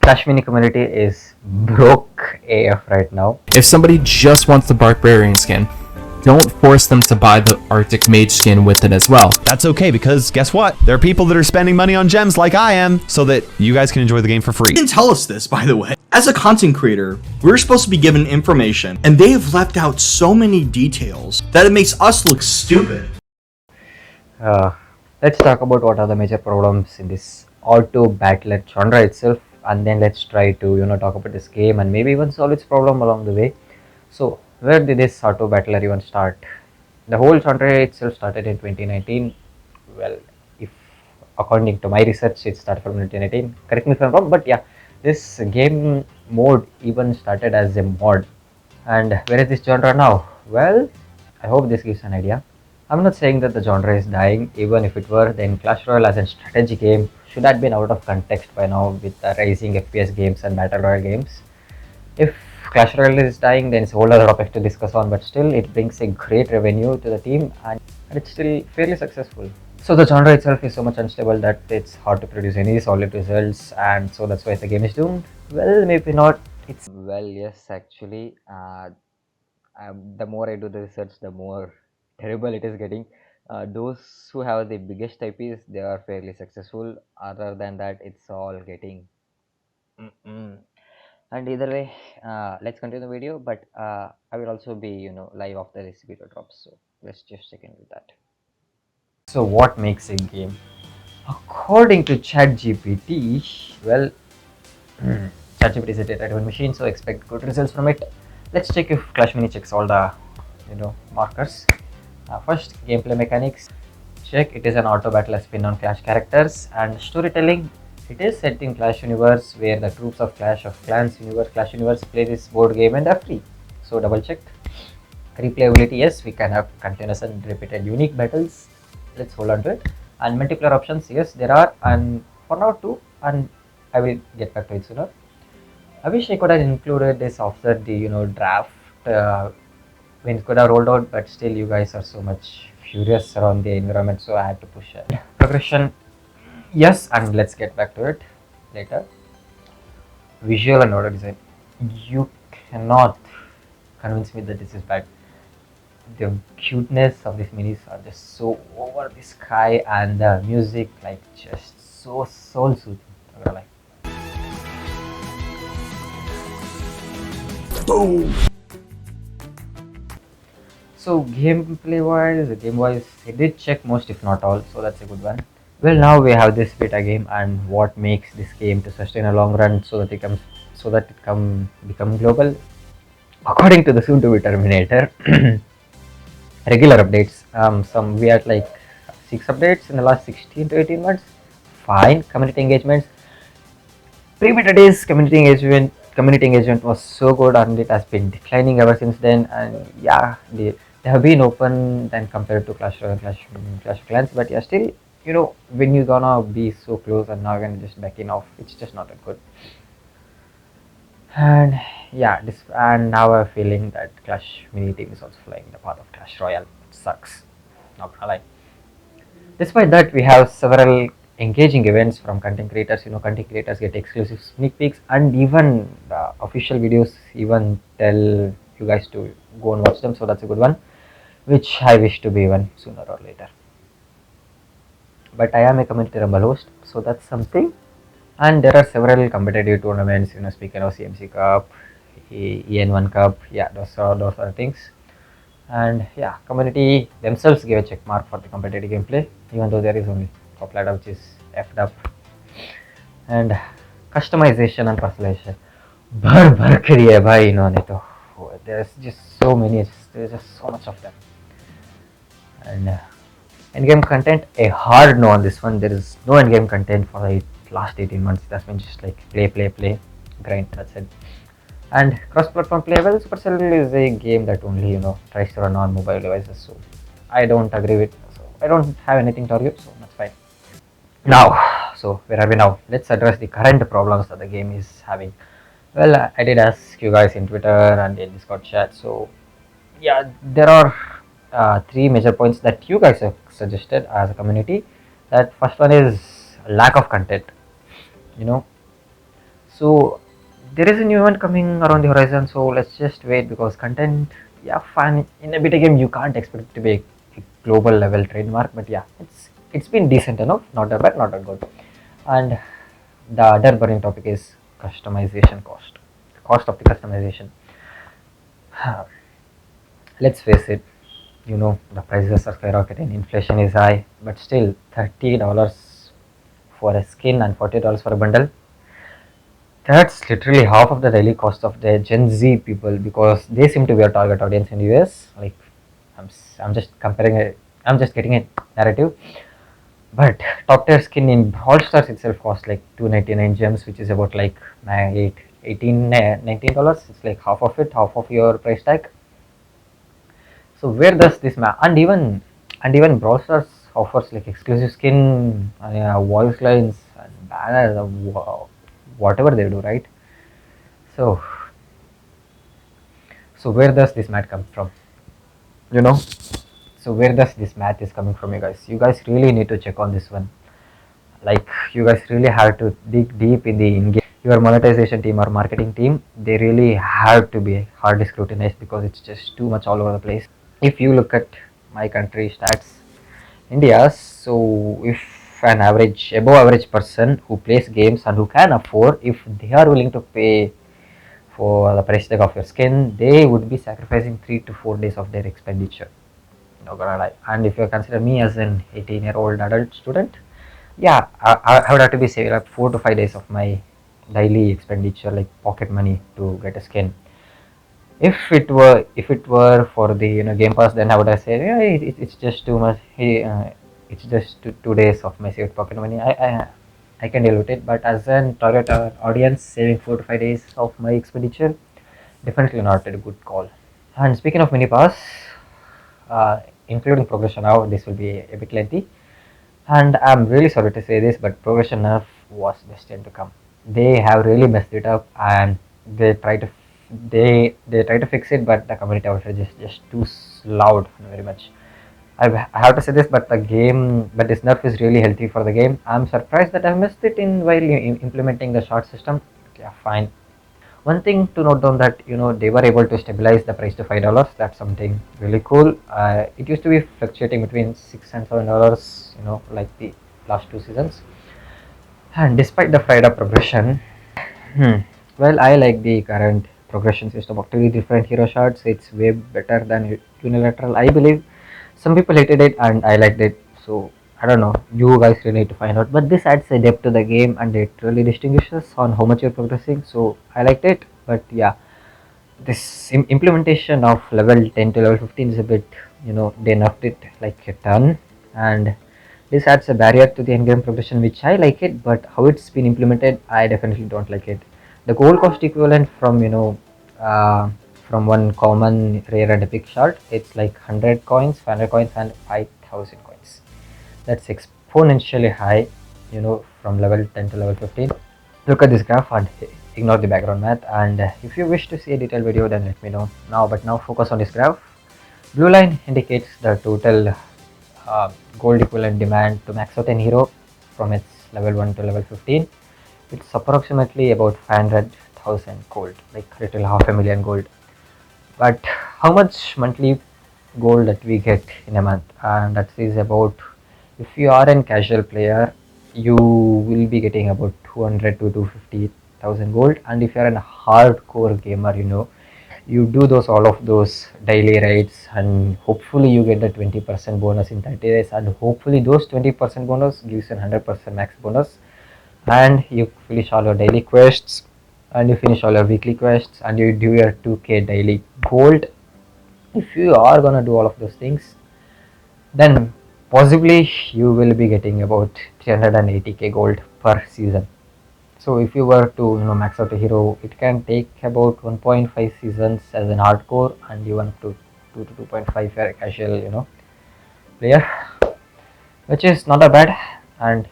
Kashmiri community is broke AF right now. If somebody just wants the Barbarian skin, don't force them to buy the Arctic Mage skin with it as well. That's okay, because guess what? There are people that are spending money on gems like I am, so that you guys can enjoy the game for free. They didn't tell us this, by the way. As a content creator, we're supposed to be given information, and they have left out so many details that it makes us look stupid. Let's talk about what are the major problems in this auto battler genre itself, and then let's try to talk about this game and maybe even solve its problem along the way. So where did this auto battler even start? The whole genre itself started in 2019. Well, if according to my research, it started from 2019. Correct me if I'm wrong, but yeah, this game mode even started as a mod. And where is this genre now? Well, I hope this gives an idea. I'm not saying that the genre is dying. Even if it were, then Clash Royale as a strategy game should have been out of context by now with the rising FPS games and Battle Royale games. If Clash Royale is dying, then it's a whole other topic to discuss on, but still it brings a great revenue to the team and it's still fairly successful. So the genre itself is so much unstable that it's hard to produce any solid results, and so that's why the game is doomed. Well, maybe not. It's well, yes, actually. The more I do the research, the more terrible it is getting. Those who have the biggest IPs, they are fairly successful. Other than that, it's all getting. And either way, let's continue the video. But I will also be, live after this video drops. So let's just check in with that. So what makes a game? According to ChatGPT, well, ChatGPT is a data-driven machine, so expect good results from it. Let's check if Clash Mini checks all the, markers. First, gameplay mechanics. Check, it is an auto battle spin on Clash characters. And storytelling, it is set in Clash universe where the troops of Clash of Clans universe, Clash universe play this board game and are free. So double check. Replayability, yes, we can have continuous and repeated unique battles. Let's hold on to it. And multiplayer options, yes, there are, and for now too, and I will get back to it sooner. I wish I could have included this after the draft when it could have rolled out, but still you guys are so much furious around the environment, so I had to push it. Progression, yes, and let's get back to it later. Visual and order design, you cannot convince me that this is bad. The cuteness of these minis are just so over the sky, and the music like just so soul soothing. Boom. So gameplay wise, it did check most if not all, so that's a good one. Well, now we have this beta game, and what makes this game to sustain a long run so that it can become global. According to the soon to be Terminator, regular updates. We had like 6 updates in the last 16 to 18 months. Fine. Community engagements. Pre-beta days, community engagement was so good, and it has been declining ever since then. And yeah, they have been open then compared to Clash Royale, Clash of Clans. But yeah, still, when you're gonna be so close and now you're gonna just backing off, it's just not that good. And yeah, and now I'm feeling that Clash Mini team is also flying the path of Clash Royale. It sucks, not gonna lie. Despite that, we have several engaging events from content creators. Content creators get exclusive sneak peeks, and even the official videos even tell you guys to go and watch them. So that's a good one, which I wish to be even sooner or later. But I am a community rumble host, so that's something. And there are several competitive tournaments, speaking of CMC Cup, EN1 Cup, yeah, those are things. And yeah, community themselves give a check mark for the competitive gameplay, even though there is only top ladder which is effed up. And customization and personalization, भर करी है भाई इन्होंने तो. There's just so many, there's just so much of them. And in-game content, a hard no on this one. There is no in-game content for the last 18 months. That's been just like play, grind, that's it. And cross-platform play, well, Supercell is a game that only tries to run on mobile devices, so I don't agree with, so I don't have anything to argue, so that's fine. Now, so where are we now? Let's address the current problems that the game is having. Well, I did ask you guys in Twitter and in Discord chat, so yeah, there are 3 major points that you guys have suggested as a community. That first one is lack of content. So there is a new event coming around the horizon, so let's just wait, because content, yeah, fun in a beta game you can't expect it to be a global level trademark, but yeah, it's been decent enough, not that bad, not that good. And the other burning topic is customization cost of the customization. Let's face it, the prices are skyrocketing, inflation is high, but still $30 for a skin and $40 for a bundle, that's literally half of the daily cost of the Gen Z people, because they seem to be our target audience in US. Like, I'm just comparing it, I'm just getting a narrative. But top tier skin in All Stars itself costs like 299 gems, which is about like 19 dollars. It's like half of it, half of your price tag. So where does this map, and even Brawl Stars offers like exclusive skin, voice lines and banners, whatever they do, right? So so where does this math come from? You know, so where does this math is coming from, you guys? You guys really need to check on this one. Like, you guys really have to dig deep in the your monetization team or marketing team. They really have to be hardly scrutinized, because it's just too much all over the place. If you look at my country stats, India, so if an average above average person who plays games and who can afford, if they are willing to pay for the price tag of your skin, they would be sacrificing 3 to 4 days of their expenditure. Not gonna lie. And if you consider me as an 18-year-old adult student, yeah, I would have to be saving like 4 to 5 days of my daily expenditure, like pocket money, to get a skin. If it were for the Game Pass, then I would have said, yeah, it's just too much. It's just 2 days of my saved pocket money. I can deal with it. But as an target audience, saving 4 to 5 days of my expenditure, definitely not a good call. And speaking of mini pass, including progression now, this will be a bit lengthy. And I'm really sorry to say this, but progression nerf was destined to come. They have really messed it up, and they try to they try to fix it, but the community outrage is just too loud, very much. I have to say this, but this nerf is really healthy for the game. I'm surprised that I missed it in while implementing the shot system. Yeah, fine. One thing to note down, that they were able to stabilize the price to $5. That's something really cool. It used to be fluctuating between $6 and $7, like the last 2 seasons. And despite the fried up progression, well, I like the current progression system of 3 different hero shots. It's way better than unilateral, I believe. Some people hated it, and I liked it. So I don't know. You guys really need to find out. But this adds a depth to the game, and it really distinguishes on how much you're progressing. So I liked it. But yeah, this implementation of level 10 to level 15 is a bit, they nerfed it like a ton, and this adds a barrier to the endgame progression, which I like it, but how it's been implemented, I definitely don't like it. The gold cost equivalent from one common rare and epic shard, it's like 100 coins, 500 coins, and 5,000 coins. That's exponentially high, from level 10 to level 15. Look at this graph and ignore the background math, and if you wish to see a detailed video, then let me know now. But now focus on this graph. Blue line indicates the total gold equivalent demand to max out an hero from its level 1 to level 15. It's approximately about 500,000 gold, like little 500,000 gold. But how much monthly gold that we get in a month? And that is about, if you are a casual player, you will be getting about 200 to 250,000 gold. And if you are a hardcore gamer, you do all of those daily raids, and hopefully you get the 20% bonus in 30 days, and hopefully those 20% bonus gives you 100% max bonus, and you finish all your daily quests, and you finish all your weekly quests, and you do your 2k daily gold. If you are gonna do all of those things, then possibly you will be getting about 380k gold per season. So if you were to max out a hero, it can take about 1.5 seasons as an hardcore, and even up to 2 to 2.5 for a casual player, which is not that bad. And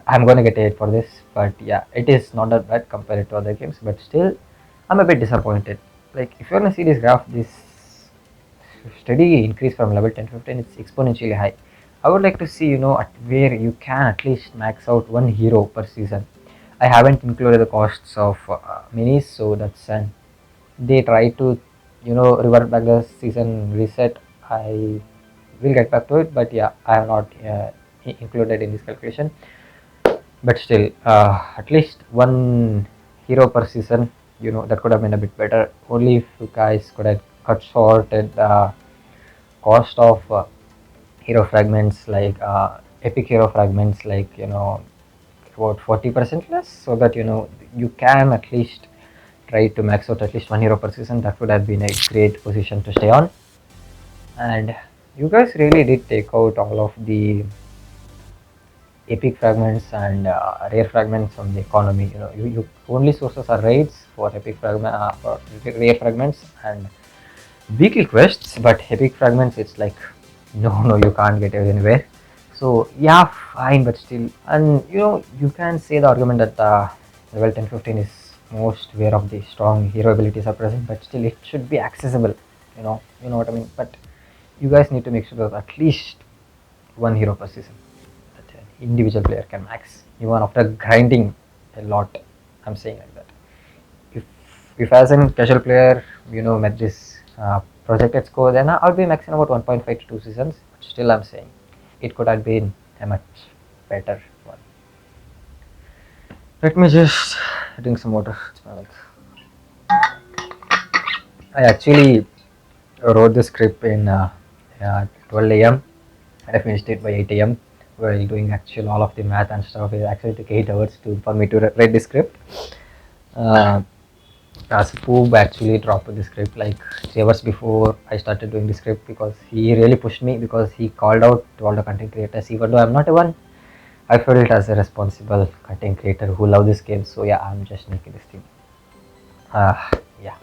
I'm gonna get hate for this, but yeah, it is not that bad compared to other games. But still, I'm a bit disappointed. Like, if you're gonna see this graph, this steady increase from level 10 to 15, it's exponentially high. I would like to see, at where you can at least max out one hero per season. I haven't included the costs of minis, so that's an they try to revert back the season reset. I will get back to it, but yeah, I have not included in this calculation. But still, at least one hero per season, that could have been a bit better. Only if you guys could have cut shorted the cost of hero fragments, like epic hero fragments, like about 40% less, so that you can at least try to max out at least one hero per season. That would have been a great position to stay on. And you guys really did take out all of the epic fragments and rare fragments from the economy. You only sources are raids for epic fragment, for rare fragments and weekly quests, but epic fragments, it's like no, you can't get it anywhere. So yeah, fine, but still, and you can say the argument that level 10-15 is most where of the strong hero abilities are present, but still it should be accessible. You know what I mean. But you guys need to make sure that at least one hero per season that an individual player can max, even after grinding a lot. I'm saying like that. If as a casual player, met this projected score, then I'll be maxing about 1.5 to 2 seasons. But still, I'm saying it could have been a much better one. Let me just drink some water. It's my like I actually wrote the script in 12 a.m. and I finished it by 8 a.m. While doing actual all of the math and stuff. It actually took 8 hours for me to write the script. Spoob actually dropped the script like 3 hours before I started doing the script, because he really pushed me, because he called out to all the content creators. Even though I'm not one, I felt as a responsible content creator who love this game. So yeah, I'm just making this thing. Yeah.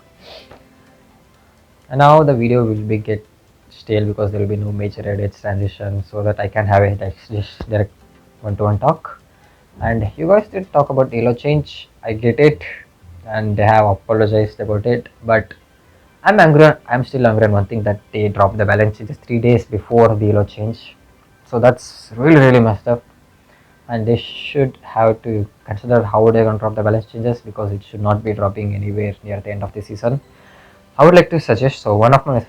And now the video will be get stale because there will be no major edits, transition, so that I can have a direct one-to-one talk. And you guys did talk about elo change. I get it, and they have apologized about it, but I'm angry. I'm still angry on one thing, that they dropped the balance just 3 days before the elo change. So that's really messed up, and they should have to consider how they're going to drop the balance changes, because it should not be dropping anywhere near the end of the season. I would like to suggest, so one of my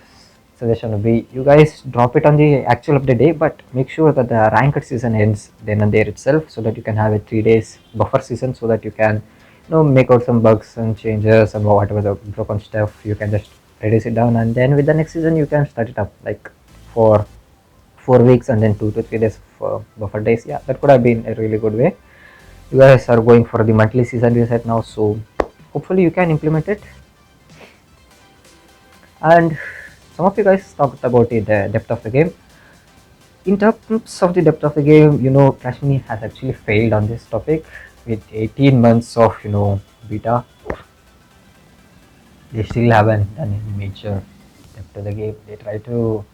suggestion would be, you guys drop it on the actual of the day, but make sure that the ranked season ends then and there itself, so that you can have a 3 days buffer season, so that you can make out some bugs and changes and whatever the broken stuff, you can just reduce it down, and then with the next season you can start it up like for 4 weeks and then 2 to 3 days for buffer days. Yeah, that could have been a really good way. You guys are going for the monthly season reset now, so hopefully you can implement it. And some of you guys talked about the depth of the game. In terms of the depth of the game, Clash Mini has actually failed on this topic. With 18 months of beta, they still haven't done any major depth to the game. They try to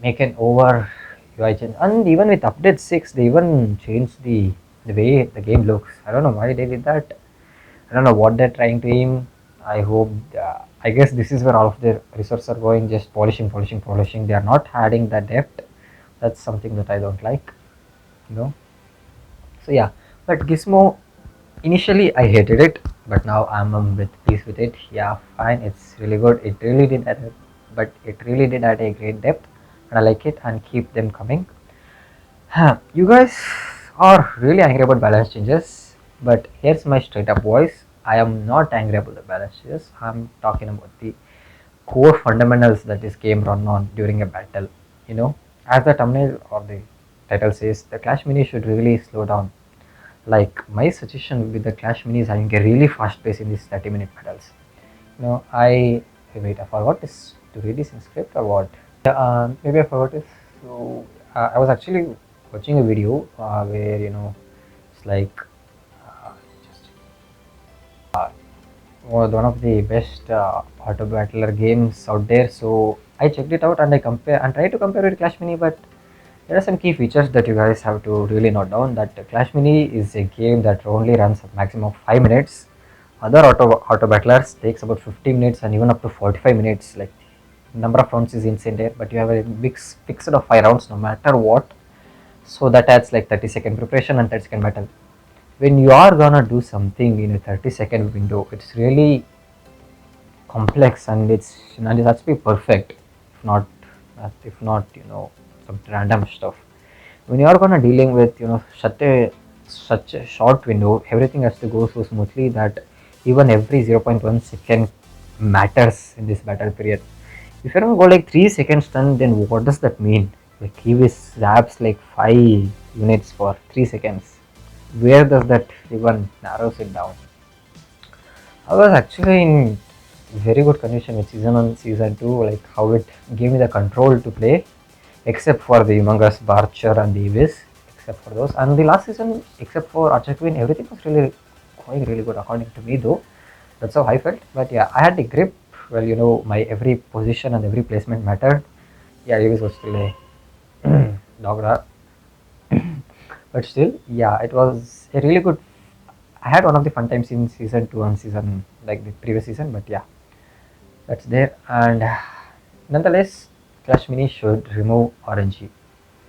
make an over UI change, and even with update 6, they even changed the way the game looks. I don't know why they did that. I don't know what they're trying to aim. I hope I guess this is where all of their resources are going, just polishing. They are not adding the depth. That's something that I don't like, so yeah. But Gizmo, initially I hated it, but now I'm a bit pleased with it. Yeah, fine, it's really good. It really did add a great depth, and I like it, and keep them coming. You guys are really angry about balance changes, but here's my straight up voice. I am not angry about the balance changes. I'm talking about the core fundamentals that this game run on during a battle. As the thumbnail or the title says, the Clash Mini should really slow down. Like, my suggestion with the Clash Mini is having a really fast pace in these 30-minute battles. I forgot this to read this in script or what? Maybe I forgot this. So I was actually watching a video where it's like one of the best auto battler games out there. So I checked it out, and I tried to compare it with Clash Mini, but there are some key features that you guys have to really note down. That Clash Mini is a game that only runs at maximum of 5 minutes. Other auto battlers takes about 50 minutes and even up to 45 minutes. Like, number of rounds is insane there, but you have a fixed of 5 rounds no matter what. So that adds like 30-second preparation and 30-second battle. when you are gonna do something in a 30-second window, it's really complex and it has to be perfect. If not, some random stuff. When you are gonna dealing with such a short window, everything has to go so smoothly that even every 0.1 second matters in this battle period. If you're gonna go like 3 seconds then what does that mean? Like he zaps like 5 units for 3 seconds. Where does that even narrows it down? I was actually in very good condition with season 1, season 2, like how it gave me the control to play, except for the humongous Barcher and the Abyss, except for those. And the last season, except for Archer Queen, everything was really going really good according to me though. That's how I felt. But yeah, I had the grip. Well, my every position and every placement mattered. Yeah, Abyss was still a dog. But still, yeah, it was a really good. I had one of the fun times in season 2 and season like the previous season, but yeah, that's there. And nonetheless, Clash Mini should remove RNG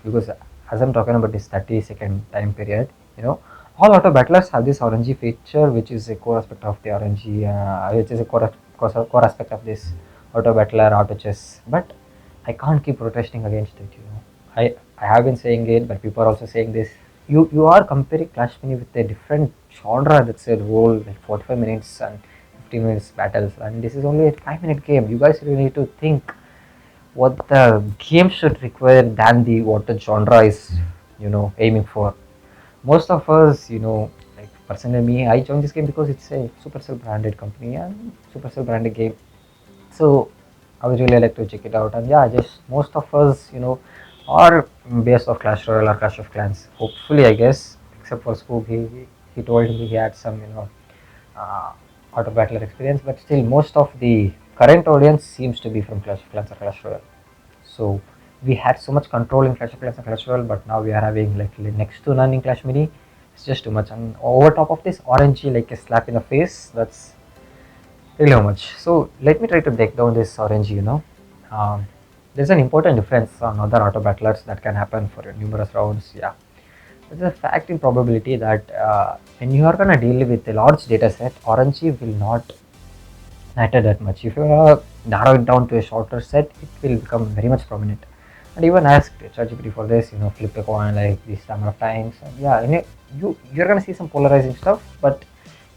because as I'm talking about this 30-second time period, all auto battlers have this RNG feature, which is a core aspect of the RNG, which is a core aspect of this auto battler, auto chess. But I can't keep protesting against it. I have been saying it, but people are also saying this. You are comparing Clash Mini with a different genre that's a role like 45 minutes and 15 minutes battles, and this is only a 5-minute game. You guys really need to think what the game should require than what the genre is aiming for. Most of us, like personally me, I joined this game because it's a Supercell branded company and Supercell branded game, so I would really like to check it out. And yeah, just most of us are based off Clash Royale or Clash of Clans, hopefully, I guess, except for Spook. He told me he had some uh, auto battler experience, but still most of the current audience seems to be from Clash of Clans or Clash Royale. So we had so much control in Clash of Clans and Clash Royale, but now we are having like next to none in Clash Mini. It's just too much, and over top of this, RNG like a slap in the face. That's really how much. So let me try to break down this RNG. There's an important difference on other auto battlers that can happen for numerous rounds. Yeah, there's a fact in probability that when you are gonna deal with a large data set, RNG will not matter that much. If you narrow it down to a shorter set, it will become very much prominent. And even ask ChatGPT for this, flip a coin like this number of times. And yeah, you're gonna see some polarizing stuff, but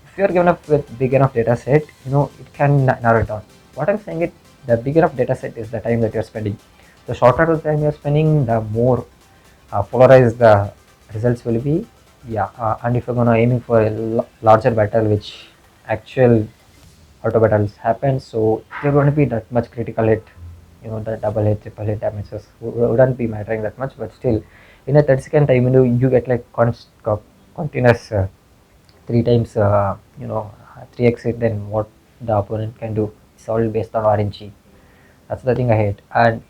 if you're given up with big enough data set, it can narrow it down. What I'm saying is the big enough data set is the time that you're spending. The shorter the time you're spending, the more polarized the results will be. Yeah, and if you're gonna aiming for a larger battle, which actual auto battles happen, so they're going to be that much critical hit, the double hit, triple hit damages wouldn't be mattering that much. But still, in a 30-second time window, you get like continuous 3 times 3x hit than what the opponent can do. It's all based on RNG. That's the thing I hate. And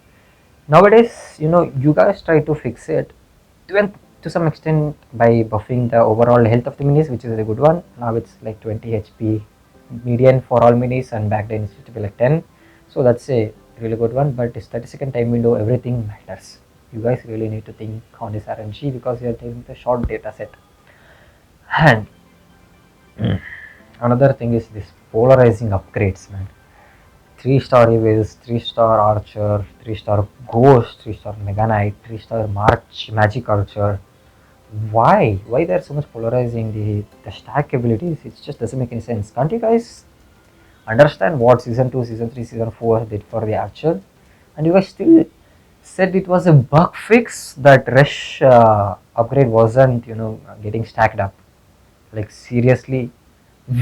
nowadays, you guys try to fix it to some extent by buffing the overall health of the minis, which is a good one. Now it's like 20 HP median for all minis, and back then it used to be like 10. So that's a really good one. But this 30-second time window, everything matters. You guys really need to think on this RNG because you're taking the short data set. And another thing is this polarizing upgrades, man. 3-star Evis, 3-star Archer, 3-star Ghost, 3-star Mega Knight, 3-star Magic Archer. Why they're so much polarizing the stack abilities? It just doesn't make any sense. Can't you guys understand what season 2, season 3, season 4 did for the Archer? And you guys still said it was a bug fix that Rush upgrade wasn't getting stacked up. Like seriously,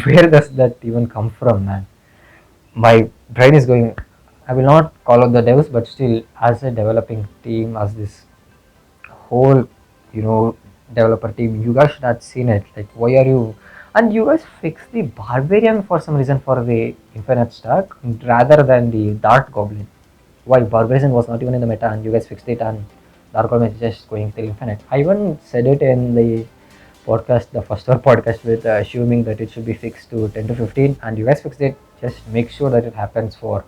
where does that even come from, man? My brain is going. I will not call out the devs, but still, as a developing team, as this whole developer team, you guys should have seen it. Like, why are you? And you guys fixed the barbarian for some reason for the infinite stack rather than the Dark Goblin. Why barbarian was not even in the meta, and you guys fixed it, and Dark Goblin is just going till infinite. I even said it in the podcast, the first one podcast, with assuming that it should be fixed to 10 to 15, and you guys fixed it. Just make sure that it happens for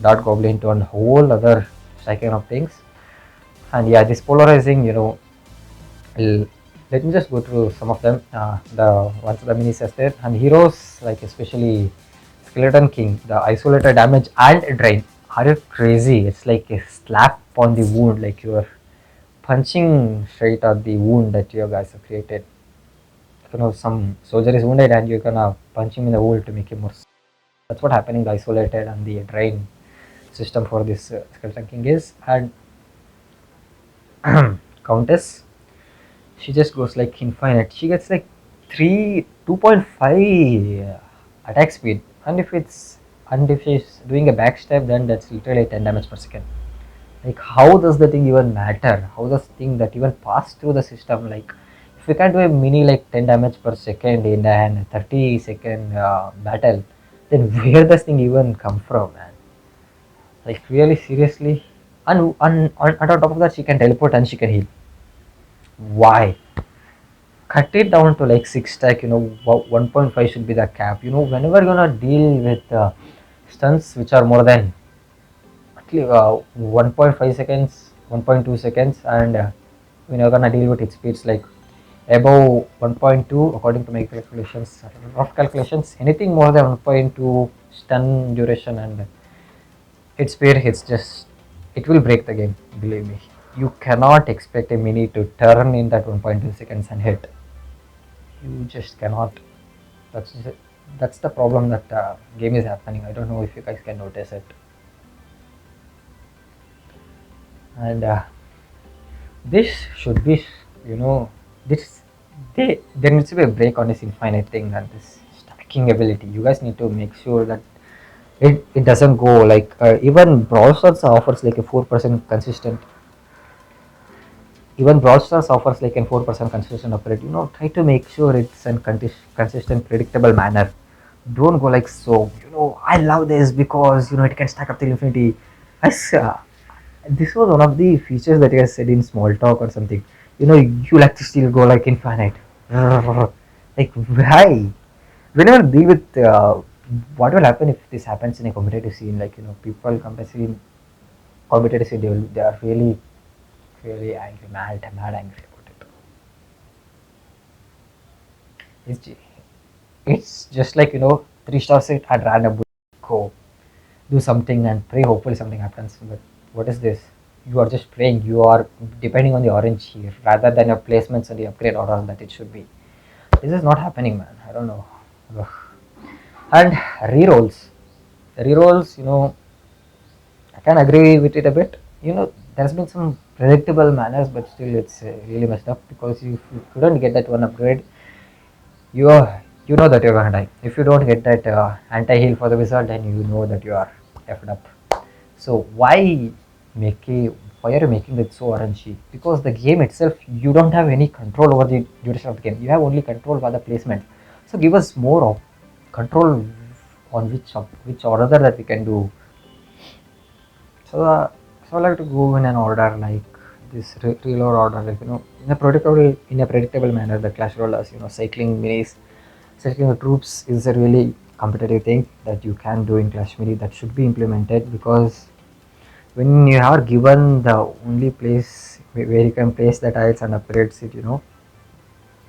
Dark Goblin to a whole other stacking of things. And yeah, this polarizing, let me just go through some of them. The ones the mini tested, and heroes like especially Skeleton King, the isolated damage and drain. Are you crazy? It's like a slap on the wound, like you are punching straight at the wound that you guys have created. Some soldier is wounded and you're gonna punch him in the wound to make him more. That's what happening. The isolated and the drain system for this Skeleton King is, and Countess, she just goes like infinite. She gets like 2.5 attack speed, and if she's doing a backstab, then that's literally 10 damage per second. Like, how does the thing even matter? How does the thing that even pass through the system? Like, if we can do a mini like 10 damage per second in a 30-second battle, then where does thing even come from, man? Like, really, seriously? And on top of that, she can teleport and she can heal. Why? Cut it down to like 6 stack. 1.5 should be the cap. Whenever you're gonna deal with stunts which are more than 1.5 seconds, 1.2 seconds, and when you're gonna deal with hit speeds like above 1.2, according to my calculations, rough calculations, anything more than 1.2 stun duration and hit speed, it will break the game. Believe me, you cannot expect a mini to turn in that 1.2 seconds and hit. You just cannot. That's the problem that game is happening. I don't know if you guys can notice it. And this should be, this there needs to be a break on this infinite thing and this stacking ability. You guys need to make sure that it doesn't go like even Brawl Stars offers like a 4% consistent. Even Brawl Stars offers like a 4% consistent upgrade. Try to make sure it's in consistent, predictable manner. Don't go like so. I love this because it can stack up till infinity. This was one of the features that you guys said in small talk or something. You like to still go like infinite. Like, why? Whenever deal with what will happen if this happens in a competitive scene, like people competitive scene, they are really, really angry, mad angry about it. It's just like 3 stars it at random, go do something and pray, hopefully something happens. But what is this? You are just praying. You are depending on the orange here rather than your placements and the upgrade order that it should be. This is not happening, man. I don't know. Ugh. And rerolls, I can agree with it a bit. There's been some predictable manners, but still it's really messed up because if you couldn't get that one upgrade, you know that you're gonna die. If you don't get that anti-heal for the wizard, then you know that you are effed up. So why are you making it so orangey? Because the game itself, you don't have any control over the duration of the game. You have only control over the placement. So give us more of control on which order that we can do. So I like to go in an order like this reload order, like in a predictable manner. The Clash Rollers, cycling minis, cycling the troops is a really competitive thing that you can do in Clash Mini that should be implemented, because when you are given the only place where you can place the tiles and upgrades it,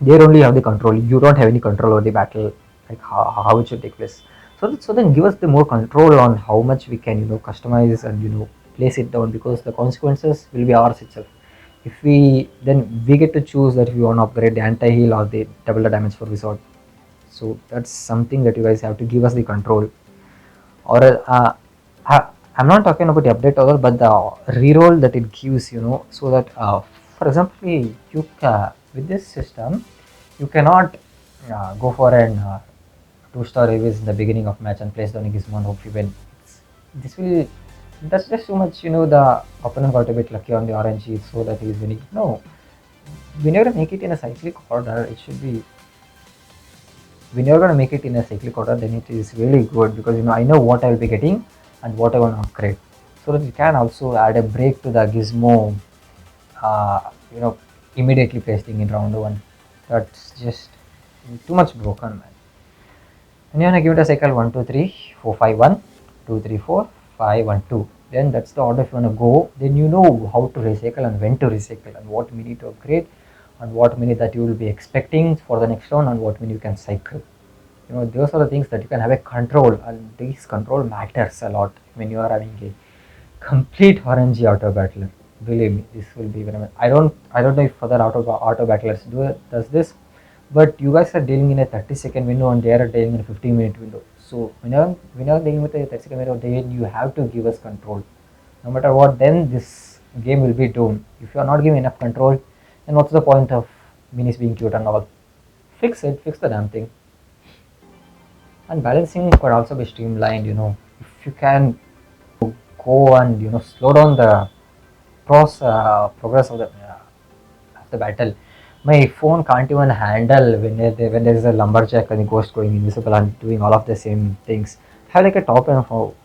there only have the control. You don't have any control over the battle, like how it should take place. So then give us the more control on how much we can customize and place it down, because the consequences will be ours itself. If we get to choose that if we want to upgrade the anti-heal or the double the damage for wizard. So that's something that you guys have to give us the control. Or I'm not talking about the update order, but the reroll that it gives, so that for example, with this system, you cannot go for an 2-star reviews in the beginning of match and place down a Gizmo and hope you win. That's just too much. The opponent got a bit lucky on the orange, so that he is winning. No, when you're gonna make it in a cyclic order, it should be. When you're gonna make it in a cyclic order, then it is really good, because I know what I will be getting and what I want to upgrade, so that we can also add a break to the Gizmo. Immediately placing in round 1. That's just too much broken, man. And you wanna give it a cycle 1 2 3 4 5 1 2 3 4 5 1 2. Then that's the order if you wanna go. Then you know how to recycle and when to recycle and what mini to upgrade, and what many that you will be expecting for the next round, and what many you can cycle. Those are the things that you can have a control, and this control matters a lot when you are having a complete RNG auto battler. Believe me, this will be very. I don't know if other auto battlers does this, but you guys are dealing in a 30-second window and they are dealing in a 15-minute window. So when you're dealing with a 30-second window, then you have to give us control. No matter what, then this game will be doomed. If you are not giving enough control, then what's the point of minis being cute and all? Fix it, fix the damn thing. And balancing could also be streamlined. If you can go and slow down the progress of the battle. My phone can't even handle when there is a lumberjack and a ghost going invisible and doing all of the same things. I have like a top end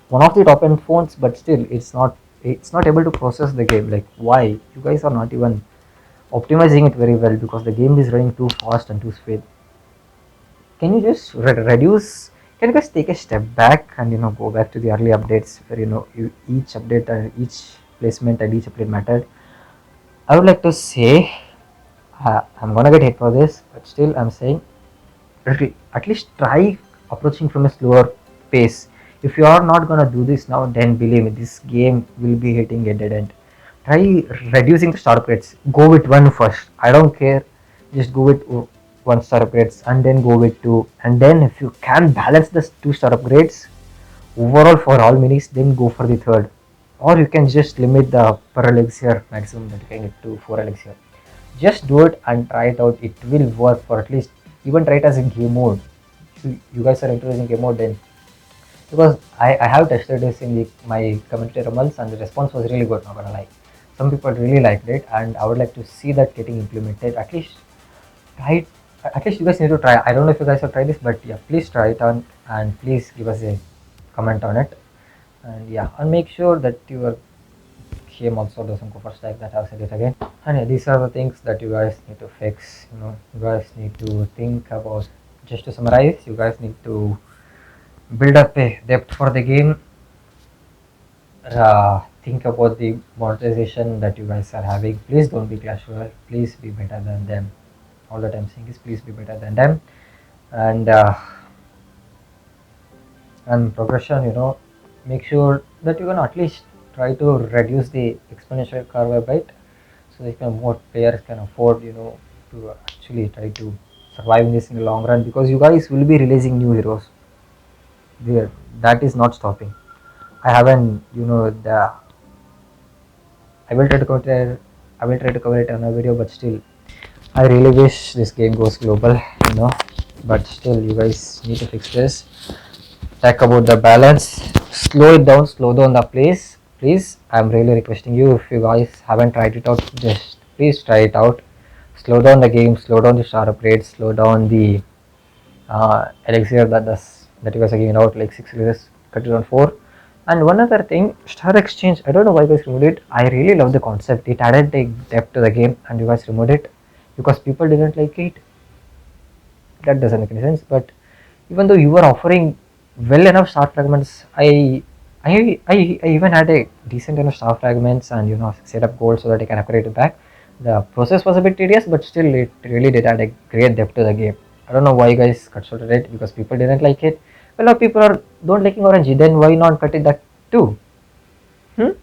one of the top end phones, but still it's not able to process the game. Like, why you guys are not even optimizing it very well, because the game is running too fast and too speed. Can you just reduce? Can you guys take a step back and go back to the early updates where each update and each placement and each update mattered? I would like to say, I'm gonna get hit for this, but still I'm saying, at least try approaching from a slower pace. If you are not gonna do this now, then believe me, this game will be hitting a dead end. Try reducing the star upgrades. Go with one first. I don't care. Just go with one star upgrades and then go with two. And then if you can balance the two star upgrades overall for all minis, then go for the third. Or you can just limit the per elixir maximum that you can get to 4 elixir. Just do it and try it out. It will work for at least, even try it as a game mode. You guys are introducing game mode then, because I have tested this in my community rumbles and the response was really good, not gonna lie. Some people really liked it, and I would like to see that getting implemented. At least try it. At least you guys need to try. I don't know if you guys have tried this, but yeah, please try it on and please give us a comment on it. And yeah, and make sure that your game also doesn't go for stack. That I've said it again. And yeah, these are the things that you guys need to fix. You guys need to think about. Just to summarize, you guys need to build up a depth for the game. Think about the monetization that you guys are having. Please don't be Clash Royale. Please be better than them. All that I'm saying is, please be better than them. And progression. Make sure that you can at least try to reduce the exponential curve a bit, so that more players can afford to actually try to survive in this in the long run, because you guys will be releasing new heroes there. That is not stopping. I haven't I will try to cover it on a video, but still I really wish this game goes global, but still you guys need to fix this. Talk about the balance, slow down the pace, please. I'm really requesting you, if you guys haven't tried it out, just please try it out. Slow down the game, slow down the star upgrades, slow down the elixir that you guys are giving out, like 6 elixirs, cut it down 4. And one other thing, star exchange, I don't know why you guys removed it. I really love the concept. It added a depth to the game, and you guys removed it because people didn't like it. That doesn't make any sense. But even though you were offering well enough star fragments, I even had a decent enough star fragments and set up gold so that I can upgrade it back. The process was a bit tedious, but still it really did add a great depth to the game. I don't know why you guys cut short it, because people didn't like it. A lot of people are don't liking orange, then why not cut it that too? Can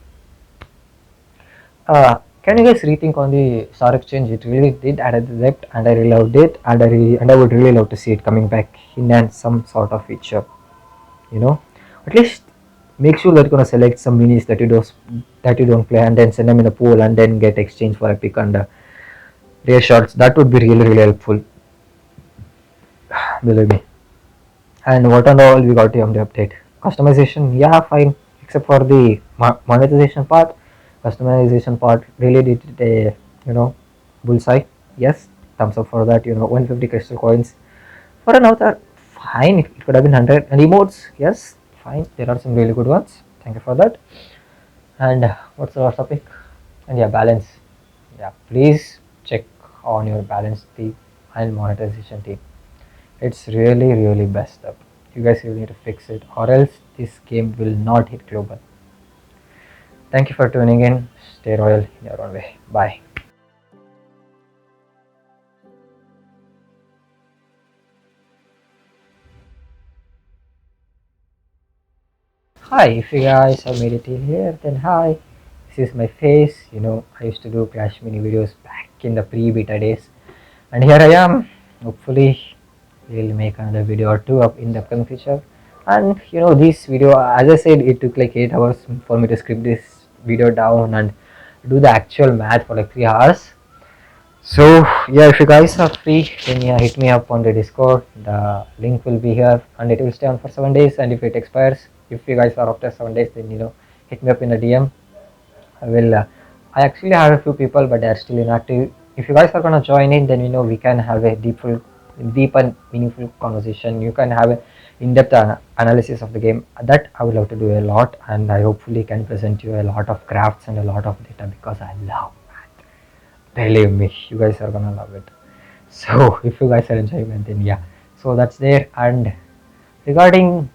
you guys rethink on the star exchange? It really did add a depth, and I really loved it, and I would really love to see it coming back in some sort of feature. At least make sure that you're gonna select some minis that you don't play, and then send them in a pool, and then get exchange for epic and rare shots. That would be really helpful. Believe me. And what and all we got on the update? Customization, yeah, fine, except for the monetization part. Customization part really did a bullseye. Yes, thumbs up for that. 150 crystal coins for an avatar, fine. It could have been 100. And emotes, yes, fine. There are some really good ones. Thank you for that. And what's the last topic? And yeah, balance. Yeah, please check on your balance team and monetization team. It's really messed up. You guys really need to fix it, or else this game will not hit global. Thank you for tuning in. Stay royal in your own way. Bye. Hi, if you guys have made it till here, then hi. This is my face. You know, I used to do Crash Mini videos back in the pre-beta days, and here I am. Hopefully, we'll make another video or two up in the upcoming future. And you know, this video, as I said, it took like 8 hours for me to script this video down and do the actual math for like 3 hours. So yeah, if you guys are free, then yeah, hit me up on the Discord. The link will be here, and it will stay on for 7 days. And if it expires, if you guys are after 7 days, then you know, hit me up in the DM. I will. I actually have a few people, but they're still inactive. If you guys are gonna join in, then you know we can have a deep and meaningful conversation. You can have a in-depth analysis of the game. That I would love to do a lot, and I hopefully can present you a lot of crafts and a lot of data because I love. Believe me, you guys are gonna love it. So if you guys are enjoying it, then yeah. So that's there. And regarding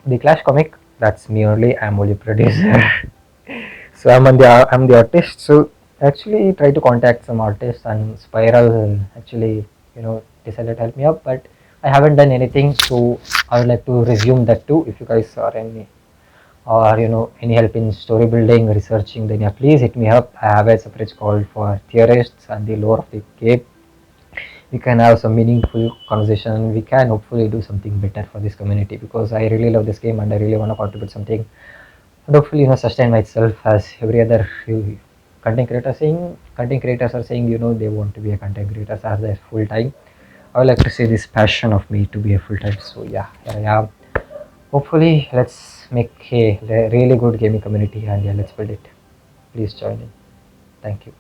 the Clash comic, that's me only. I'm only producer. So I'm the artist. So actually try to contact some artists, and Spiral actually you know decided to help me up, but I haven't done anything. So I would like to resume that too. If you guys are any or you know any help in story building, researching, then yeah, please hit me up. I have a separate call for theorists and the lore of the game. We can have some meaningful conversation. We can hopefully do something better for this community because I really love this game and I really want to contribute something and hopefully you know sustain myself as every other content creators are saying you know they want to be a content creators as their full time. I would like to say this passion of me to be a full time. So yeah, here I am. Hopefully, let's make a really good gaming community and yeah, let's build it. Please join in. Thank you.